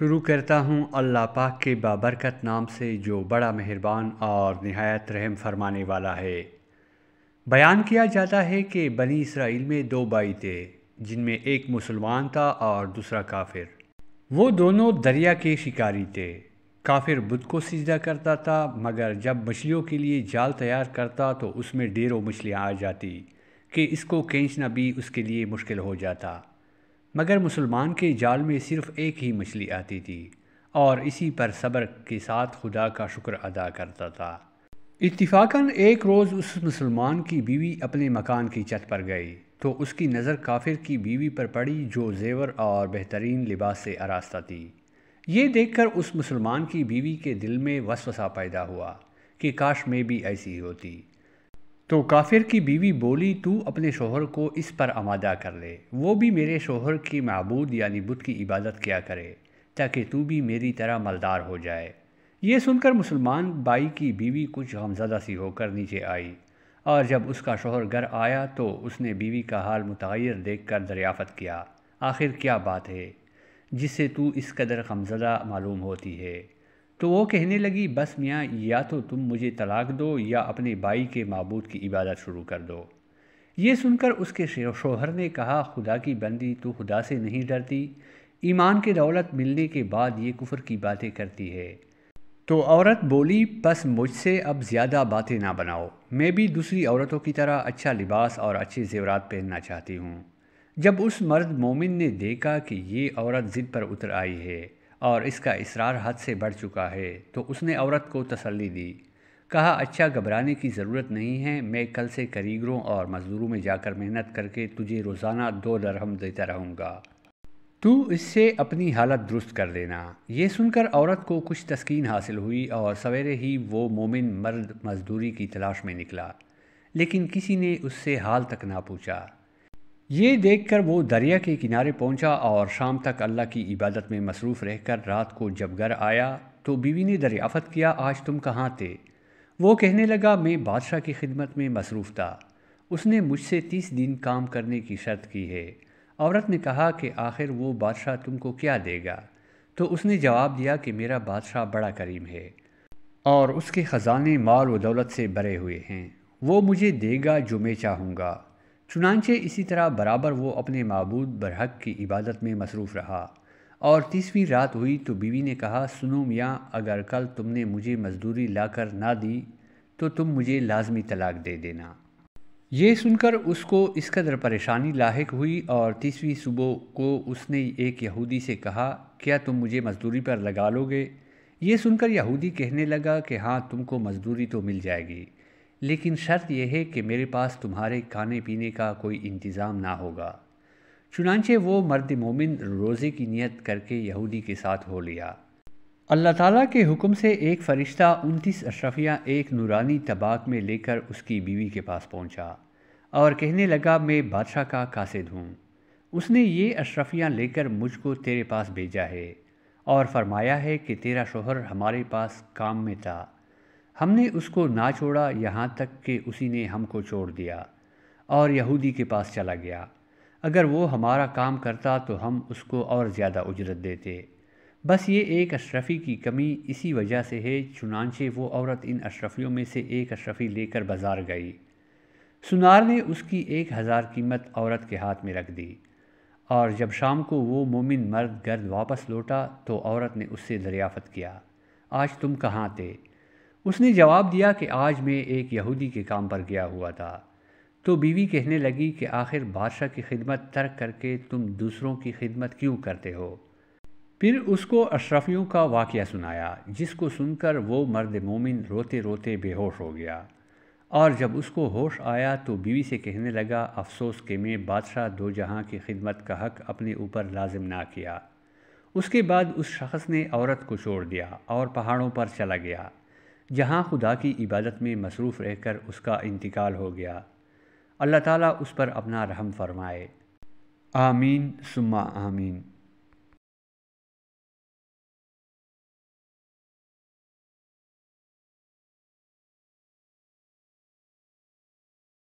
شروع کرتا ہوں اللہ پاک کے بابرکت نام سے جو بڑا مہربان اور نہایت رحم فرمانے والا ہے۔ بیان کیا جاتا ہے کہ بنی اسرائیل میں دو بھائی تھے جن میں ایک مسلمان تھا اور دوسرا کافر۔ وہ دونوں دریا کے شکاری تھے۔ کافر بت کو سجدہ کرتا تھا، مگر جب مچھلیوں کے لیے جال تیار کرتا تو اس میں ڈھیروں مچھلیاں آ جاتی کہ اس کو کھینچنا بھی اس کے لیے مشکل ہو جاتا، مگر مسلمان کے جال میں صرف ایک ہی مچھلی آتی تھی اور اسی پر صبر کے ساتھ خدا کا شکر ادا کرتا تھا۔ اتفاقاً ایک روز اس مسلمان کی بیوی اپنے مکان کی چھت پر گئی تو اس کی نظر کافر کی بیوی پر پڑی جو زیور اور بہترین لباس سے آراستہ تھی۔ یہ دیکھ کر اس مسلمان کی بیوی کے دل میں وسوسہ پیدا ہوا کہ کاش میں بھی ایسی ہوتی۔ تو کافر کی بیوی بولی، تو اپنے شوہر کو اس پر آمادہ کر لے، وہ بھی میرے شوہر کی معبود یعنی بت کی عبادت کیا کرے تاکہ تو بھی میری طرح مالدار ہو جائے۔ یہ سن کر مسلمان بھائی کی بیوی کچھ غمزدہ سی ہو کر نیچے آئی، اور جب اس کا شوہر گھر آیا تو اس نے بیوی کا حال متغیر دیکھ کر دریافت کیا، آخر کیا بات ہے جس سے تو اس قدر غمزدہ معلوم ہوتی ہے؟ تو وہ کہنے لگی، بس میاں، یا تو تم مجھے طلاق دو یا اپنے بھائی کے معبود کی عبادت شروع کر دو۔ یہ سن کر اس کے شوہر نے کہا، خدا کی بندی، تو خدا سے نہیں ڈرتی؟ ایمان کی دولت ملنے کے بعد یہ کفر کی باتیں کرتی ہے۔ تو عورت بولی، بس مجھ سے اب زیادہ باتیں نہ بناؤ، میں بھی دوسری عورتوں کی طرح اچھا لباس اور اچھے زیورات پہننا چاہتی ہوں۔ جب اس مرد مومن نے دیکھا کہ یہ عورت ضد پر اتر آئی ہے اور اس کا اصرار حد سے بڑھ چکا ہے تو اس نے عورت کو تسلی دی، کہا، اچھا، گھبرانے کی ضرورت نہیں ہے، میں کل سے کاریگروں اور مزدوروں میں جا کر محنت کر کے تجھے روزانہ 2 درہم دیتا رہوں گا، تو اس سے اپنی حالت درست کر لینا۔ یہ سن کر عورت کو کچھ تسکین حاصل ہوئی اور سویرے ہی وہ مومن مرد مزدوری کی تلاش میں نکلا، لیکن کسی نے اس سے حال تک نہ پوچھا۔ یہ دیکھ کر وہ دریا کے کنارے پہنچا اور شام تک اللہ کی عبادت میں مصروف رہ کر رات کو جب گھر آیا تو بیوی نے دریافت کیا، آج تم کہاں تھے؟ وہ کہنے لگا، میں بادشاہ کی خدمت میں مصروف تھا، اس نے مجھ سے 30 دن کام کرنے کی شرط کی ہے۔ عورت نے کہا کہ آخر وہ بادشاہ تم کو کیا دے گا؟ تو اس نے جواب دیا کہ میرا بادشاہ بڑا کریم ہے اور اس کے خزانے مال و دولت سے بھرے ہوئے ہیں، وہ مجھے دے گا جو میں چاہوں گا۔ چنانچہ اسی طرح برابر وہ اپنے معبود برحق کی عبادت میں مصروف رہا، اور 30ویں رات ہوئی تو بیوی نے کہا، سنو میاں، اگر کل تم نے مجھے مزدوری لا کر نہ دی تو تم مجھے لازمی طلاق دے دینا۔ یہ سن کر اس کو اس قدر پریشانی لاحق ہوئی اور 30ویں صبح کو اس نے ایک یہودی سے کہا، کیا تم مجھے مزدوری پر لگا لو گے؟ یہ سن کر یہودی کہنے لگا کہ ہاں، تم کو مزدوری تو مل جائے گی، لیکن شرط یہ ہے کہ میرے پاس تمہارے کھانے پینے کا کوئی انتظام نہ ہوگا۔ چنانچہ وہ مرد مومن روزے کی نیت کر کے یہودی کے ساتھ ہو لیا۔ اللہ تعالیٰ کے حکم سے ایک فرشتہ 29 اشرفیاں ایک نورانی طباق میں لے کر اس کی بیوی کے پاس پہنچا اور کہنے لگا، میں بادشاہ کا قاصد ہوں، اس نے یہ اشرفیاں لے کر مجھ کو تیرے پاس بھیجا ہے اور فرمایا ہے کہ تیرا شوہر ہمارے پاس کام میں تھا، ہم نے اس کو نہ چھوڑا یہاں تک کہ اسی نے ہم کو چھوڑ دیا اور یہودی کے پاس چلا گیا، اگر وہ ہمارا کام کرتا تو ہم اس کو اور زیادہ اجرت دیتے، بس یہ ایک اشرفی کی کمی اسی وجہ سے ہے۔ چنانچہ وہ عورت ان اشرفیوں میں سے ایک اشرفی لے کر بازار گئی، سنار نے اس کی 1000 قیمت عورت کے ہاتھ میں رکھ دی، اور جب شام کو وہ مومن مرد گھر واپس لوٹا تو عورت نے اس سے دریافت کیا، آج تم کہاں تھے؟ اس نے جواب دیا کہ آج میں ایک یہودی کے کام پر گیا ہوا تھا۔ تو بیوی کہنے لگی کہ آخر بادشاہ کی خدمت ترک کر کے تم دوسروں کی خدمت کیوں کرتے ہو؟ پھر اس کو اشرفیوں کا واقعہ سنایا، جس کو سن کر وہ مرد مومن روتے روتے بے ہوش ہو گیا، اور جب اس کو ہوش آیا تو بیوی سے کہنے لگا، افسوس کہ میں بادشاہ دو جہاں کی خدمت کا حق اپنے اوپر لازم نہ کیا۔ اس کے بعد اس شخص نے عورت کو چھوڑ دیا اور پہاڑوں پر چلا گیا، جہاں خدا کی عبادت میں مصروف رہ کر اس کا انتقال ہو گیا۔ اللہ تعالیٰ اس پر اپنا رحم فرمائے، آمین ثم آمین۔